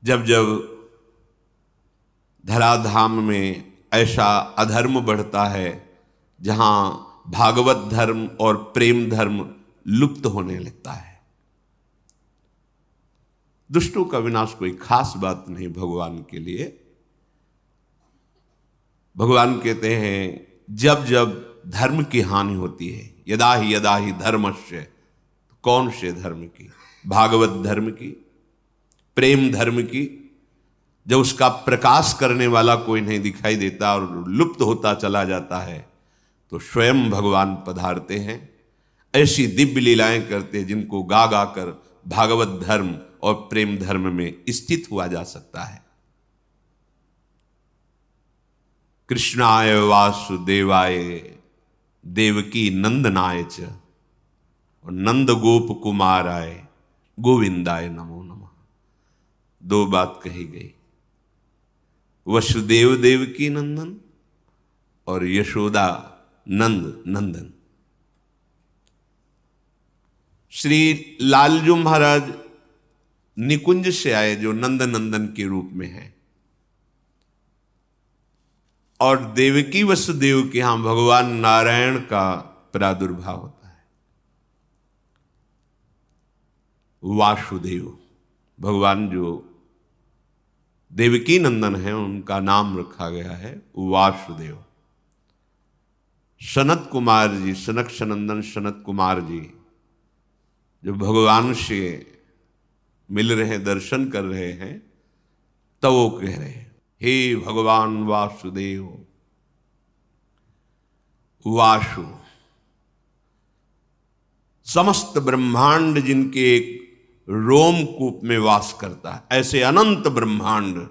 जब जब धराधाम में ऐसा अधर्म बढ़ता है जहां भागवत धर्म और प्रेम धर्म लुप्त होने लगता है, दुष्टों का विनाश कोई खास बात नहीं भगवान के लिए। भगवान कहते हैं जब जब धर्म की हानि होती है, यदा ही धर्मस्य, कौन से धर्म की? भागवत धर्म की, प्रेम धर्म की। जब उसका प्रकाश करने वाला कोई नहीं दिखाई देता और लुप्त होता चला जाता है, तो स्वयं भगवान पधारते हैं, ऐसी दिव्य लीलाएं करते हैं जिनको गा गा कर भागवत धर्म और प्रेम धर्म में स्थित हुआ जा सकता है। कृष्णाय वासुदेवाय देवकी नंदनाय च और नंद गोप कुमाराय गोविंदाय नमो नमः। दो बात कही गई, वसुदेव देवकी नंदन और यशोदा नंद नंदन। श्री लालजू महाराज निकुंज से आए जो नंद नंदन के रूप में है, और देवकी वसुदेव के यहां भगवान नारायण का प्रादुर्भाव होता है। वासुदेव भगवान जो देवकी नंदन है उनका नाम रखा गया है वासुदेव। सनत कुमार जी, सनक सनंदन सनत कुमार जी जो भगवान से मिल रहे हैं, दर्शन कर रहे हैं, तब वो कह रहे हैं हे भगवान वासुदेव। वासु समस्त ब्रह्मांड जिनके एक रोमकूप में वास करता है, ऐसे अनंत ब्रह्मांड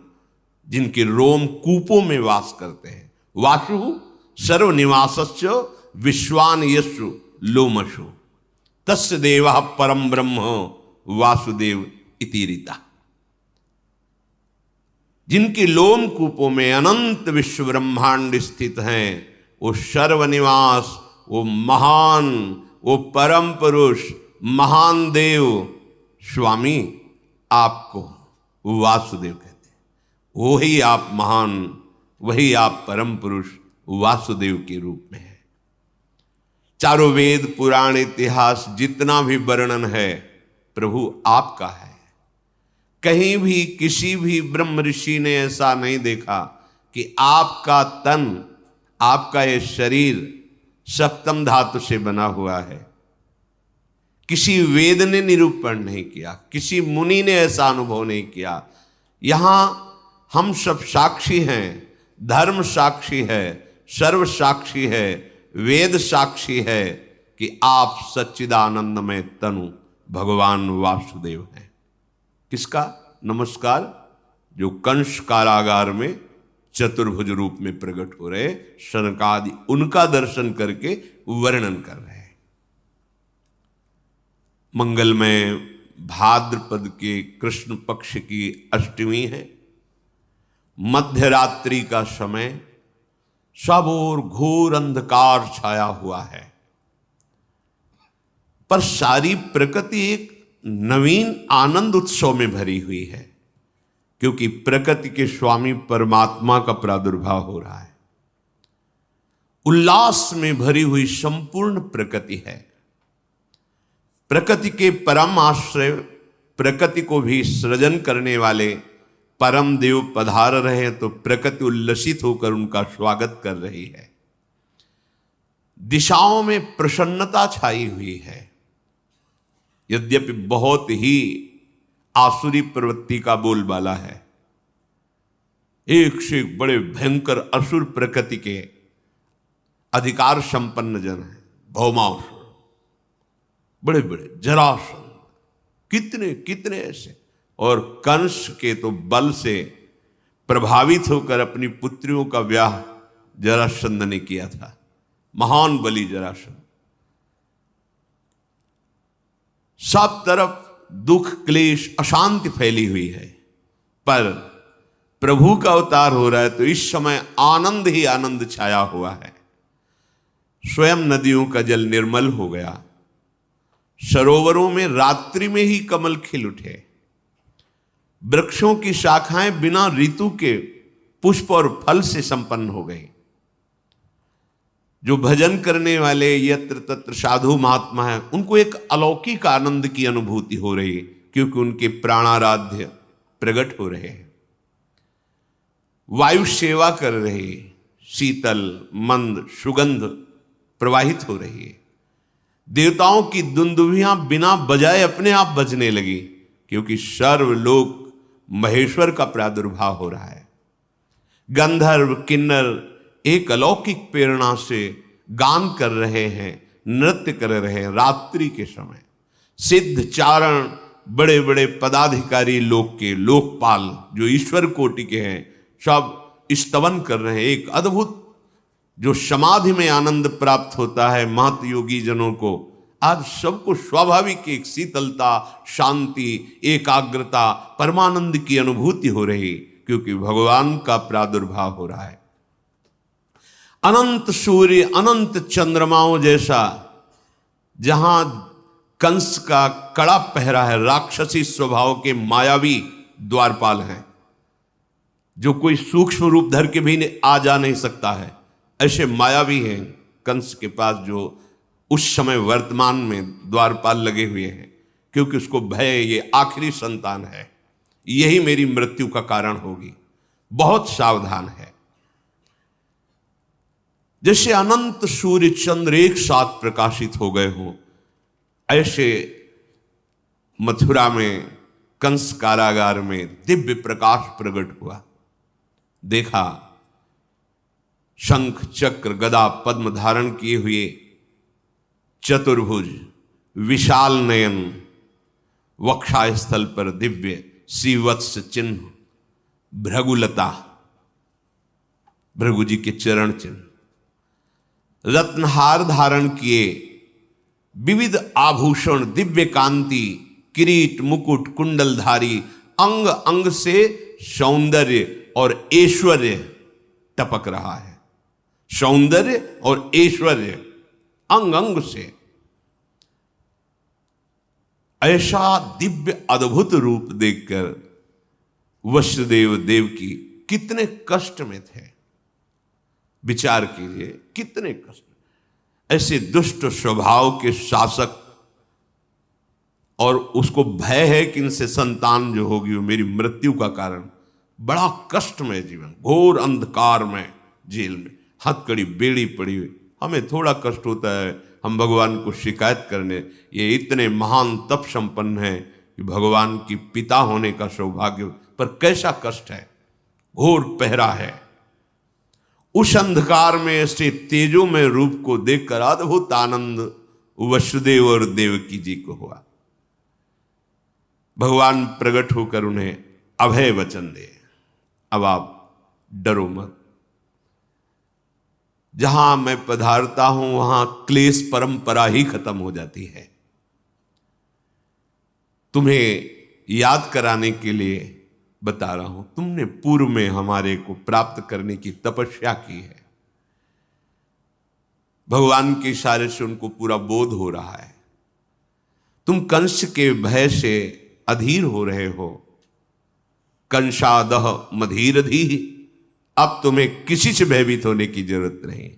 जिनके रोमकूपों में वास करते हैं। वासु सर्वनिवासस्य विश्वान यशु लोमशु तस्य देवः परम ब्रह्म वासुदेव इति रीता। जिनके लोमकूपों में अनंत विश्व ब्रह्मांड स्थित हैं, वो सर्वनिवास, वो महान, वो परम पुरुष, महान देव स्वामी आपको वासुदेव कहते हैं। वही आप महान, वही आप परम पुरुष वासुदेव के रूप में है। चारों वेद पुराण इतिहास जितना भी वर्णन है प्रभु आपका है। कहीं भी किसी भी ब्रह्म ऋषि ने ऐसा नहीं देखा कि आपका तन, आपका ये शरीर सप्तम धातु से बना हुआ है। किसी वेद ने निरूपण नहीं किया, किसी मुनि ने ऐसा अनुभव नहीं किया। यहां हम सब साक्षी हैं, धर्म साक्षी है, सर्व साक्षी है, वेद साक्षी है कि आप सच्चिदानंदमय तनु भगवान वासुदेव हैं। किसका नमस्कार? जो कंस कारागार में चतुर्भुज रूप में प्रकट हो रहे शनकादि, उनका दर्शन करके वर्णन कर रहे हैं। मंगलमय भाद्रपद के कृष्ण पक्ष की अष्टमी है। मध्य रात्रि का समय, सब ओर घोर अंधकार छाया हुआ है, पर सारी प्रकृति एक नवीन आनंद उत्सव में भरी हुई है, क्योंकि प्रकृति के स्वामी परमात्मा का प्रादुर्भाव हो रहा है। उल्लास में भरी हुई संपूर्ण प्रकृति है। प्रकृति के परम आश्रय, प्रकृति को भी सृजन करने वाले परम देव पधार रहे हैं, तो प्रकृति उल्लसित होकर उनका स्वागत कर रही है। दिशाओं में प्रसन्नता छाई हुई है। यद्यपि बहुत ही आसुरी प्रवृत्ति का बोलबाला है, एक से एक बड़े भयंकर असुर प्रकृति के अधिकार संपन्न जन हैं। भौमासुर, बड़े बड़े जरासंध, कितने कितने ऐसे, और कंस के तो बल से प्रभावित होकर अपनी पुत्रियों का ब्याह जरासंध ने किया था। महान बलि जरासंध। सब तरफ दुख, क्लेश, अशांति फैली हुई है, पर प्रभु का अवतार हो रहा है तो इस समय आनंद ही आनंद छाया हुआ है। स्वयं नदियों का जल निर्मल हो गया, सरोवरों में रात्रि में ही कमल खिल उठे, वृक्षों की शाखाएं बिना ऋतु के पुष्प और फल से संपन्न हो गई। जो भजन करने वाले यत्र तत्र साधु महात्मा हैं, उनको एक अलौकिक आनंद की अनुभूति हो रही है, क्योंकि उनके प्राणाराध्य प्रकट हो रहे हैं। वायु सेवा कर रही है, शीतल मंद सुगंध प्रवाहित हो रही है। देवताओं की दुंदुभियां बिना बजाए अपने आप बजने लगी, क्योंकि सर्वलोक महेश्वर का प्रादुर्भाव हो रहा है। गंधर्व किन्नर एक अलौकिक प्रेरणा से गान कर रहे हैं, नृत्य कर रहे हैं। रात्रि के समय सिद्ध चारण, बड़े बड़े पदाधिकारी लोक के लोकपाल जो ईश्वर कोटि के हैं, सब स्तवन कर रहे हैं। एक अद्भुत जो समाधि में आनंद प्राप्त होता है महत योगी जनों को, आज सबको स्वाभाविक एक शीतलता, शांति, एकाग्रता, परमानंद की अनुभूति हो रही, क्योंकि भगवान का प्रादुर्भाव हो रहा है। अनंत सूर्य, अनंत चंद्रमाओं जैसा जहां कंस का कड़ा पहरा है, राक्षसी स्वभाव के मायावी द्वारपाल हैं, जो कोई सूक्ष्म रूप धर के भी आ जा नहीं सकता है, ऐसे मायावी हैं कंस के पास, जो उस समय वर्तमान में द्वारपाल लगे हुए हैं, क्योंकि उसको भय ये आखिरी संतान है, यही मेरी मृत्यु का कारण होगी, बहुत सावधान है। जैसे अनंत सूर्य चंद्र एक साथ प्रकाशित हो गए हों, ऐसे मथुरा में कंस कारागार में दिव्य प्रकाश प्रकट हुआ। देखा शंख चक्र गदा पद्म धारण किए हुए चतुर्भुज, विशाल नयन, वक्षास्थल पर दिव्य श्रीवत्स चिन्ह, भृगुलता, भृगु जी के चरण चिन्ह, रत्नहार धारण किए, विविध आभूषण, दिव्य कांति, किरीट मुकुट कुंडलधारी, अंग अंग से सौंदर्य और ऐश्वर्य टपक रहा है। सौंदर्य और ऐश्वर्य अंग अंग से, ऐसा दिव्य अद्भुत रूप देखकर वसुदेव देवकी कितने कष्ट में थे। विचार कीजिए, कितने कष्ट। ऐसे दुष्ट स्वभाव के शासक, और उसको भय है कि इनसे संतान जो होगी वो मेरी मृत्यु का कारण, बड़ा कष्टमय जीवन, घोर अंधकार में जेल में हथकड़ी बेड़ी पड़ी हुई। हमें थोड़ा कष्ट होता है हम भगवान को शिकायत करने, ये इतने महान तप संपन्न है कि भगवान की पिता होने का सौभाग्य, पर कैसा कष्ट है, घोर पहरा है। उस अंधकार में ऐसे तेजो में रूप को देखकर अद्भुत आनंद वसुदेव और देवकी जी को हुआ। भगवान प्रकट होकर उन्हें अभय वचन दे, अब आप डरो मत, जहां मैं पधारता हूं वहां क्लेश परंपरा ही खत्म हो जाती है। तुम्हें याद कराने के लिए बता रहा हूं, तुमने पूर्व में हमारे को प्राप्त करने की तपस्या की है। भगवान के इशारे से उनको पूरा बोध हो रहा है। तुम कंस के भय से अधीर हो रहे हो। कंसादह मधीरधी, अब तुम्हें किसी से भयभीत होने की जरूरत नहीं।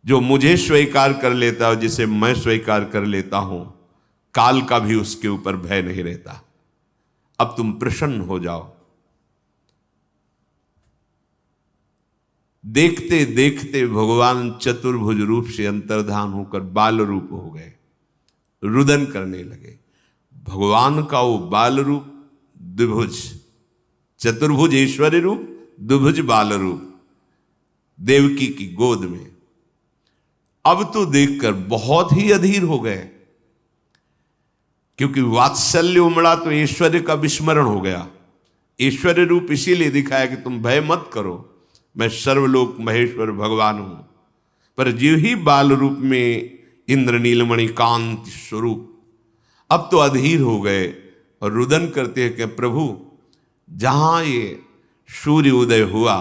जो मुझे स्वीकार कर लेता है, जिसे मैं स्वीकार कर लेता हूं, काल का भी उसके ऊपर भय नहीं रहता। अब तुम प्रसन्न हो जाओ। देखते देखते भगवान चतुर्भुज रूप से अंतर्धान होकर बाल रूप हो गए, रुदन करने लगे। भगवान का वो बाल रूप द्विभुज, चतुर्भुज ऐश्वर्य रूप, द्विभुज बाल रूप देवकी की गोद में। अब तो देखकर बहुत ही अधीर हो गए, क्योंकि वात्सल्य उमड़ा तो ऐश्वर्य का विस्मरण हो गया। ऐश्वर्य रूप इसीलिए दिखाया कि तुम भय मत करो, मैं सर्वलोक महेश्वर भगवान हूं। पर जीव ही बाल रूप में इंद्र नीलमणि कांति स्वरूप, अब तो अधीर हो गए और रुदन करते हैं कि प्रभु, जहां ये सूर्य उदय हुआ,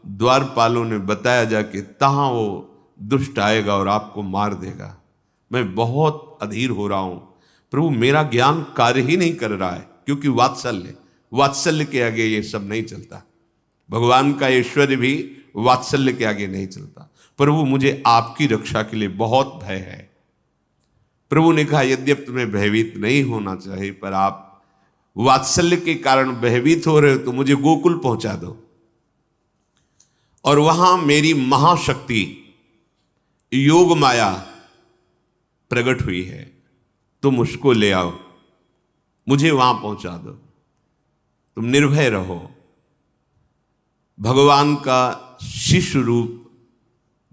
द्वारपालों ने बताया जाके तहां वो दुष्ट आएगा और आपको मार देगा। मैं बहुत अधीर हो रहा हूं प्रभु, मेरा ज्ञान कार्य ही नहीं कर रहा है, क्योंकि वात्सल्य, वात्सल्य के आगे ये सब नहीं चलता। भगवान का ऐश्वर्य भी वात्सल्य के आगे नहीं चलता। प्रभु मुझे आपकी रक्षा के लिए बहुत भय है। प्रभु ने कहा यद्यप तुम्हें भयभीत नहीं होना चाहिए, पर आप वात्सल्य के कारण भयभीत हो रहे हो तो मुझे गोकुल पहुंचा दो और वहां मेरी महाशक्ति योग माया प्रकट हुई है, तुम उसको ले आओ, मुझे वहां पहुंचा दो, तुम निर्भय रहो। भगवान का शिशु रूप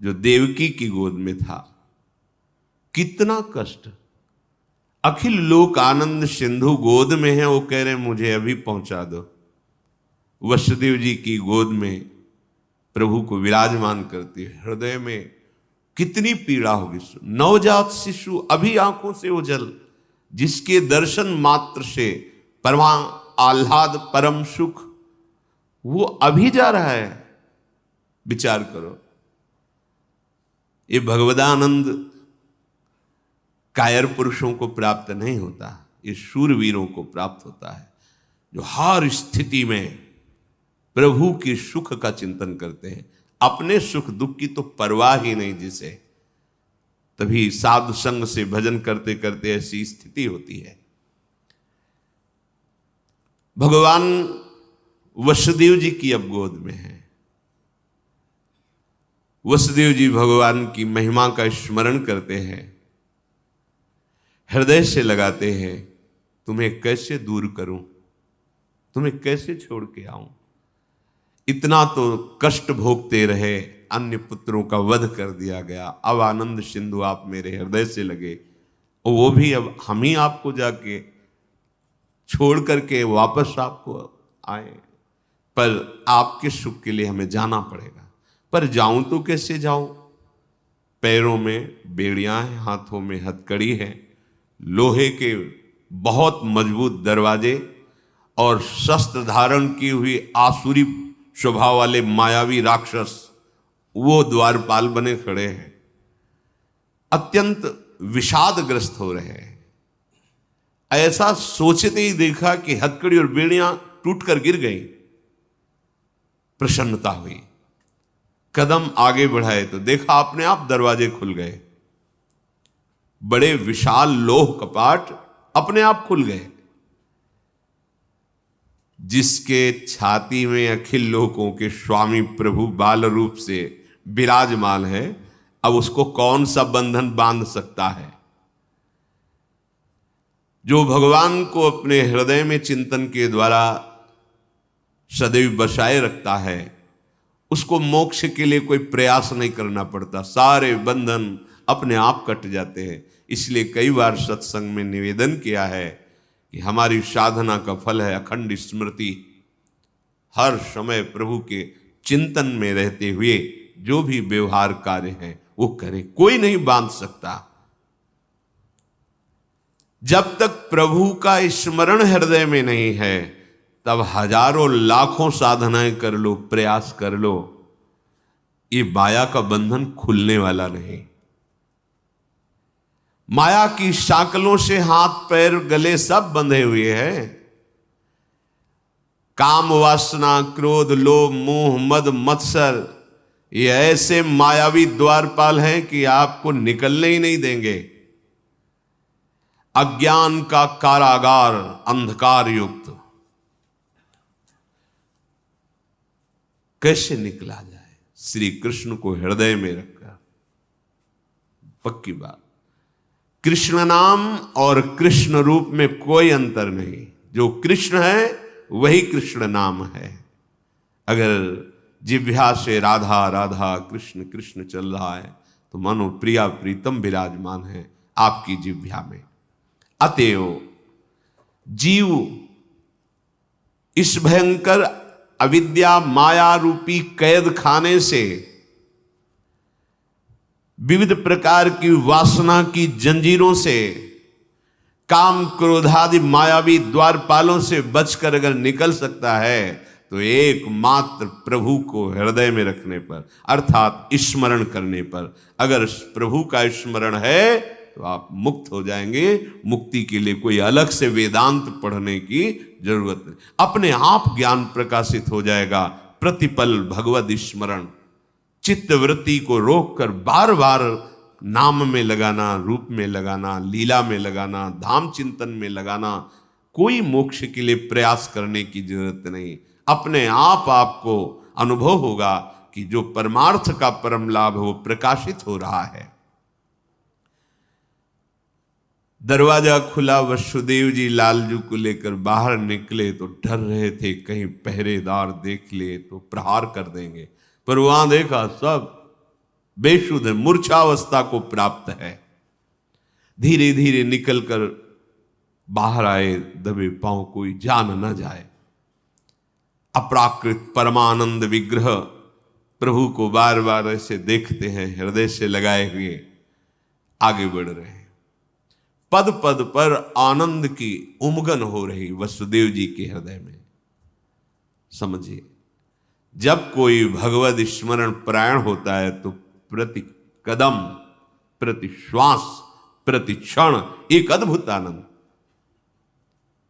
जो देवकी की गोद में था, कितना कष्ट। अखिल लोक आनंद सिंधु गोद में है, वो कह रहे मुझे अभी पहुंचा दो। वसुदेव जी की गोद में प्रभु को विराजमान करती है, हृदय में कितनी पीड़ा होगी। नवजात शिशु अभी आंखों से ओझल, जिसके दर्शन मात्र से परमा आह्लाद परम सुख, वो अभी जा रहा है। विचार करो, ये भगवदानंद कायर पुरुषों को प्राप्त नहीं होता, ये शूरवीरों को प्राप्त होता है, जो हर स्थिति में प्रभु की सुख का चिंतन करते हैं। अपने सुख दुख की तो परवाह ही नहीं जिसे, तभी साधु संग से भजन करते करते ऐसी स्थिति होती है। भगवान वसुदेव जी की अब गोद में है। वसुदेव जी भगवान की महिमा का स्मरण करते हैं, हृदय से लगाते हैं, तुम्हें कैसे दूर करूं, तुम्हें कैसे छोड़ के आऊं। इतना तो कष्ट भोगते रहे, अन्य पुत्रों का वध कर दिया गया, अब आनंद सिंधु आप मेरे हृदय से लगे, और वो भी अब हम ही आपको जाके छोड़ करके वापस आपको आए, पर आपके सुख के लिए हमें जाना पड़ेगा। पर जाऊं तो कैसे जाऊं? पैरों में बेड़ियां हैं, हाथों में हथकड़ी है, लोहे के बहुत मजबूत दरवाजे और शस्त्र धारण की हुई आसुरी स्वभाव वाले मायावी राक्षस वो द्वारपाल बने खड़े हैं, अत्यंत विषादग्रस्त हो रहे हैं। ऐसा सोचते ही देखा कि हथकड़ी और बेड़ियां टूटकर गिर गई, प्रसन्नता हुई। कदम आगे बढ़ाए तो देखा अपने आप दरवाजे खुल गए, बड़े विशाल लोह कपाट अपने आप खुल गए। जिसके छाती में अखिल लोकों के स्वामी प्रभु बाल रूप से विराजमान है, अब उसको कौन सा बंधन बांध सकता है? जो भगवान को अपने हृदय में चिंतन के द्वारा सदैव बसाए रखता है, उसको मोक्ष के लिए कोई प्रयास नहीं करना पड़ता, सारे बंधन अपने आप कट जाते हैं। इसलिए कई बार सत्संग में निवेदन किया है कि हमारी साधना का फल है अखंड स्मृति। हर समय प्रभु के चिंतन में रहते हुए जो भी व्यवहार कार्य है वो करें, कोई नहीं बांध सकता। जब तक प्रभु का स्मरण हृदय में नहीं है, तब हजारों लाखों साधनाएं कर लो, प्रयास कर लो, ये माया का बंधन खुलने वाला नहीं। माया की शाकलों से हाथ पैर गले सब बंधे हुए हैं। काम वासना क्रोध लोभ मोह मद मत्सर, ये ऐसे मायावी द्वारपाल हैं कि आपको निकलने ही नहीं देंगे। अज्ञान का कारागार अंधकार युक्त, कैसे निकला जाए? श्री कृष्ण को हृदय में रखकर। पक्की बात, कृष्ण नाम और कृष्ण रूप में कोई अंतर नहीं। जो कृष्ण है वही कृष्ण नाम है। अगर जिह्वा से राधा राधा कृष्ण कृष्ण चल रहा है तो मानो प्रिया प्रीतम विराजमान है आपकी जिह्वा में। अतएव जीव इस भयंकर अविद्या माया रूपी कैद खाने से, विविध प्रकार की वासना की जंजीरों से, काम क्रोधादि मायावी द्वारपालों से बचकर अगर निकल सकता है तो एकमात्र प्रभु को हृदय में रखने पर, अर्थात स्मरण करने पर। अगर प्रभु का स्मरण है तो आप मुक्त हो जाएंगे। मुक्ति के लिए कोई अलग से वेदांत पढ़ने की जरूरत नहीं, अपने आप ज्ञान प्रकाशित हो जाएगा। प्रतिपल भगवद स्मरण, चित्तवृत्ति को रोककर बार बार नाम में लगाना, रूप में लगाना, लीला में लगाना, धाम चिंतन में लगाना, कोई मोक्ष के लिए प्रयास करने की जरूरत नहीं। अपने आप आपको अनुभव होगा कि जो परमार्थ का परम लाभ वो प्रकाशित हो रहा है। दरवाजा खुला, वसुदेव जी लालजू को लेकर बाहर निकले तो डर रहे थे कहीं पहरेदार देख ले तो प्रहार कर देंगे, पर वहां देखा सब बेशुद्ध मूर्छावस्था को प्राप्त है। धीरे धीरे निकलकर बाहर आए, दबे पांव, कोई जान न जाए। अपराकृत परमानंद विग्रह प्रभु को बार बार ऐसे देखते हैं, हृदय से लगाए हुए आगे बढ़ रहे हैं। पद पद पर आनंद की उमगन हो रही वसुदेव जी के हृदय में। समझिए, जब कोई भगवद स्मरण परायण होता है तो प्रति कदम, प्रति श्वास, प्रति क्षण एक अद्भुत आनंद।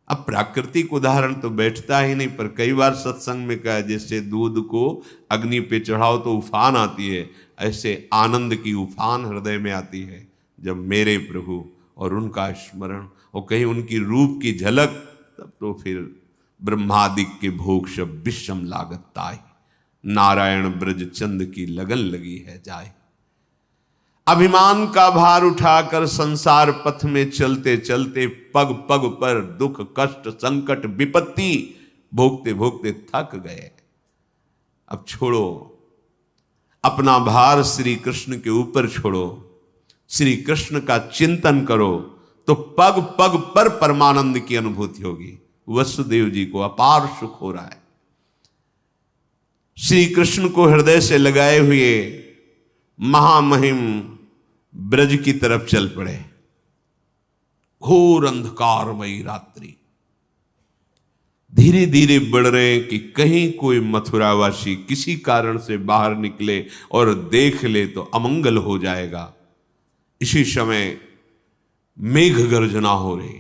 अब प्राकृतिक उदाहरण तो बैठता ही नहीं, पर कई बार सत्संग में कहा, जैसे दूध को अग्नि पे चढ़ाओ तो उफान आती है, ऐसे आनंद की उफान हृदय में आती है जब मेरे प्रभु और उनका स्मरण और कहीं उनकी रूप की झलक, तब तो फिर ब्रह्मादिक के भोग शब विषम लागत ताई, नारायण ब्रज चंद की लगन लगी है जाए। अभिमान का भार उठाकर संसार पथ में चलते चलते पग पग पर दुख कष्ट संकट विपत्ति भोगते भोगते थक गए। अब छोड़ो, अपना भार श्री कृष्ण के ऊपर छोड़ो, श्री कृष्ण का चिंतन करो तो पग पग पर परमानंद की अनुभूति होगी। वसुदेव जी को अपार सुख हो रहा है। श्री कृष्ण को हृदय से लगाए हुए महामहिम ब्रज की तरफ चल पड़े। घोर अंधकारमयी रात्रि, धीरे धीरे बढ़ रहे हैं कि कहीं कोई मथुरावासी किसी कारण से बाहर निकले और देख ले तो अमंगल हो जाएगा। इसी समय मेघ गर्जना हो रही,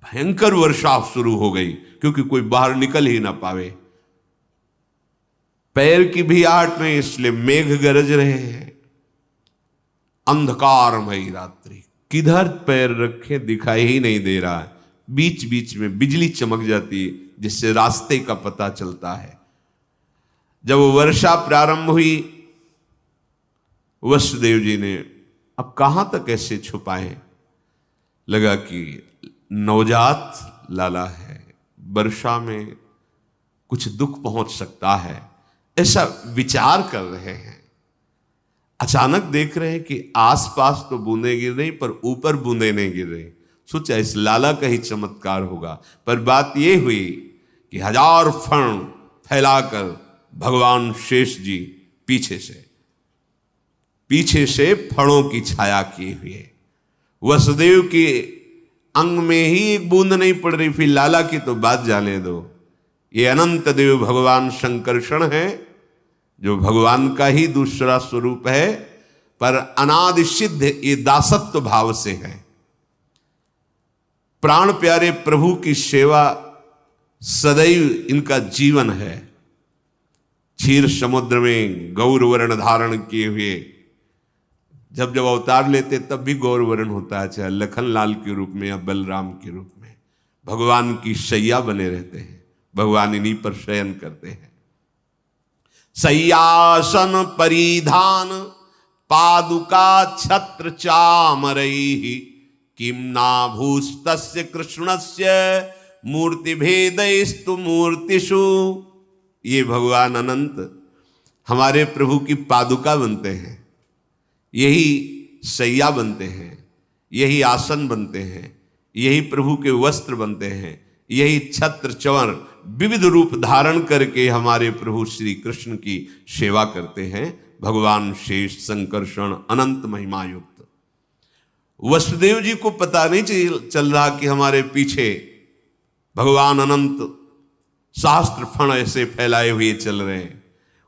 भयंकर वर्षा शुरू हो गई, क्योंकि कोई बाहर निकल ही ना पावे। पैर की भी आहट नहीं, इसलिए मेघ गरज रहे हैं। अंधकारमयी रात्रि, किधर पैर रखे दिखाई ही नहीं दे रहा है। बीच बीच में बिजली चमक जाती है, जिससे रास्ते का पता चलता है। जब वर्षा प्रारंभ हुई, वसुदेव जी ने अब कहां तक ऐसे छुपाए, लगा कि नवजात लाला है, वर्षा में कुछ दुख पहुंच सकता है, ऐसा विचार कर रहे हैं। अचानक देख रहे हैं कि आसपास तो बूंदें गिर रही, पर ऊपर बूंदें नहीं गिर रही। सोचा इस लाला का ही चमत्कार होगा, पर बात यह हुई कि 1000 फण फैलाकर भगवान शेष जी पीछे से फणों की छाया किए हुए, वसुदेव के अंग में ही एक बूंद नहीं पड़ रही, फिर लाला की तो बात जाने दो। ये अनंत देव भगवान शंकरषण है, जो भगवान का ही दूसरा स्वरूप है, पर अनादि सिद्ध ये दासत्व भाव से है। प्राण प्यारे प्रभु की सेवा सदैव इनका जीवन है। क्षीर समुद्र में गौर वर्ण धारण किए हुए जब जब अवतार लेते तब भी गौर वर्ण होता है, चाहे लखन लाल के रूप में या बलराम के रूप में। भगवान की शैया बने रहते हैं, भगवान इन्हीं पर शयन करते हैं। सय्यासन परिधान पादुका छत्र चामरैहि किम्ना भूस्तस्य कृष्णस्य मूर्ति भेदैस्तु मूर्तिषु। ये भगवान अनंत हमारे प्रभु की पादुका बनते हैं, यही सैया बनते हैं, यही आसन बनते हैं, यही प्रभु के वस्त्र बनते हैं, यही छत्र चंवर विविध रूप धारण करके हमारे प्रभु श्री कृष्ण की सेवा करते हैं। भगवान शेष संकर्षण अनंत महिमा युक्त। वसुदेव जी को पता नहीं चल रहा कि हमारे पीछे भगवान अनंत शास्त्र फण ऐसे फैलाए हुए चल रहे हैं।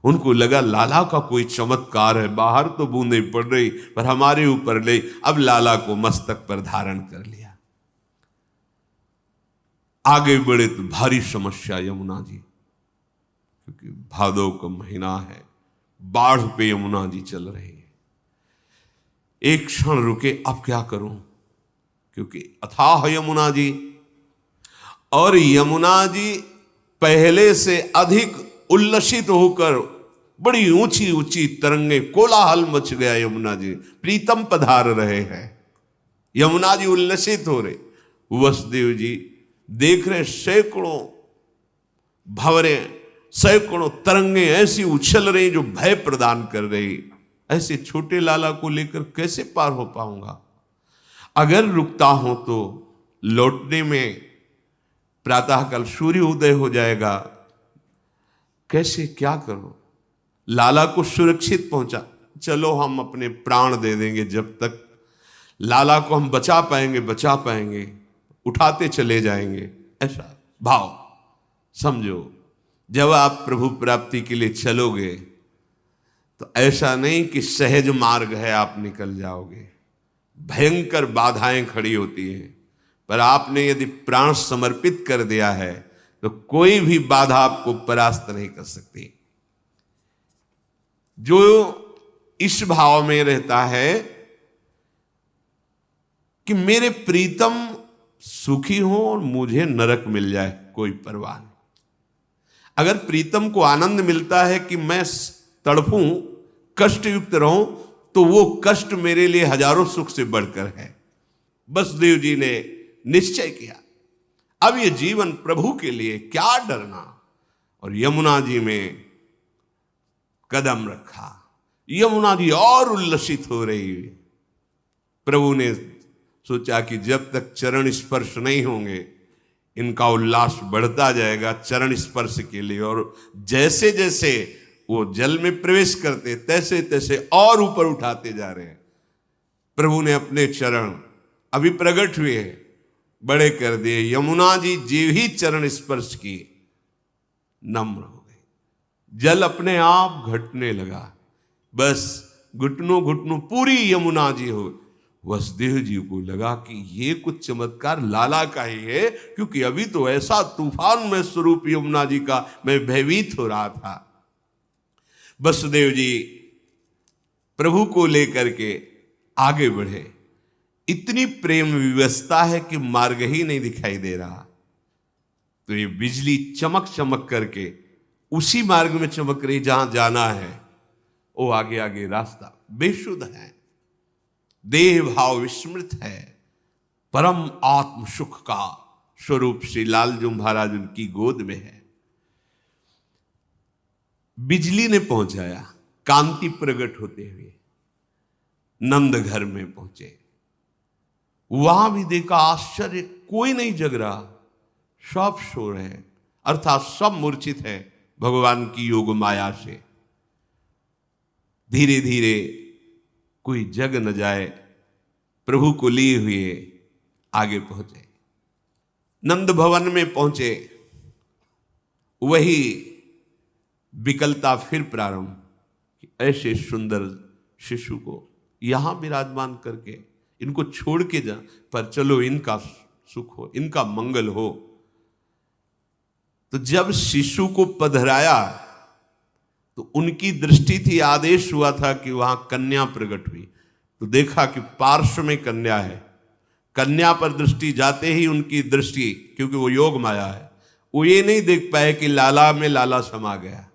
उनको लगा लाला का कोई चमत्कार है, बाहर तो बूंदे पड़ रही पर हमारे ऊपर ले। अब लाला को मस्तक पर धारण कर लिया। आगे बढ़े तो भारी समस्या यमुना जी, क्योंकि भादो का महीना है, बाढ़ पे यमुना जी चल रही है। एक क्षण रुके, अब क्या करूं, क्योंकि अथाह यमुना जी, और यमुना जी पहले से अधिक उल्लसित होकर बड़ी ऊंची ऊंची तरंगे, कोलाहल मच गया। यमुना जी प्रीतम पधार रहे हैं, यमुना जी उल्लसित हो रहे। वसुदेव जी देख रहे सैकड़ों भंवरे, सैकड़ों तरंगे ऐसी उछल रही जो भय प्रदान कर रही। ऐसे छोटे लाला को लेकर कैसे पार हो पाऊंगा? अगर रुकता हूं तो लौटने में प्रातःकाल सूर्य उदय हो जाएगा, कैसे क्या करूं? लाला को सुरक्षित पहुंचा, चलो हम अपने प्राण दे देंगे, जब तक लाला को हम बचा पाएंगे, उठाते चले जाएंगे, ऐसा भाव समझो। जब आप प्रभु प्राप्ति के लिए चलोगे तो ऐसा नहीं कि सहज मार्ग है आप निकल जाओगे, भयंकर बाधाएं खड़ी होती हैं। पर आपने यदि प्राण समर्पित कर दिया है तो कोई भी बाधा आपको परास्त नहीं कर सकती। जो इस भाव में रहता है कि मेरे प्रीतम सुखी हो और मुझे नरक मिल जाए, कोई परवाह नहीं। अगर प्रीतम को आनंद मिलता है कि मैं तड़पूं, कष्ट युक्त रहूं, तो वो कष्ट मेरे लिए हजारों सुख से बढ़कर है। वसुदेव जी ने निश्चय किया, अब ये जीवन प्रभु के लिए, क्या डरना। और यमुना जी में कदम रखा, यमुना जी और उल्लसित हो रही। प्रभु ने सोचा कि जब तक चरण स्पर्श नहीं होंगे इनका उल्लास बढ़ता जाएगा चरण स्पर्श के लिए। और जैसे जैसे वो जल में प्रवेश करते तैसे तैसे और ऊपर उठाते जा रहे हैं। प्रभु ने अपने चरण अभी प्रकट हुए बड़े कर दिए। यमुना जी जीव ही चरण स्पर्श की नम्र हो गई, जल अपने आप घटने लगा, बस घुटनों घुटनों पूरी यमुना जी हो। वसुदेव जी को लगा कि ये कुछ चमत्कार लाला का ही है, क्योंकि अभी तो ऐसा तूफान में स्वरूप यमुना जी का मैं भयभीत हो रहा था। वसुदेव जी प्रभु को लेकर के आगे बढ़े, इतनी प्रेम विवशता है कि मार्ग ही नहीं दिखाई दे रहा। तो ये बिजली चमक चमक करके उसी मार्ग में चमक रही जहां जाना है, वो आगे आगे रास्ता बेशुद्ध है, देह भाव विस्मृत है, परम आत्म सुख का स्वरूप श्री लालजू महाराज उनकी गोद में है। बिजली ने पहुंचाया, कांति प्रकट होते हुए नंद घर में पहुंचे। वहां भी देखा आश्चर्य, कोई नहीं जग रहा, सब सो रहे हैं, अर्थात सब मूर्छित है भगवान की योग माया से। धीरे धीरे कोई जग न जाए, प्रभु को लिए हुए आगे पहुंचे। नंद भवन में पहुंचे, वही विकलता फिर प्रारंभ, ऐसे सुंदर शिशु को यहां विराजमान करके इनको छोड़ के जा, पर चलो इनका सुख हो, इनका मंगल हो। तो जब शिशु को पधराया तो उनकी दृष्टि थी, आदेश हुआ था कि वहां कन्या प्रकट हुई, तो देखा कि पार्श्व में कन्या है। कन्या पर दृष्टि जाते ही उनकी दृष्टि, क्योंकि वो योग माया है, वो ये नहीं देख पाए कि लाला में लाला समा गया।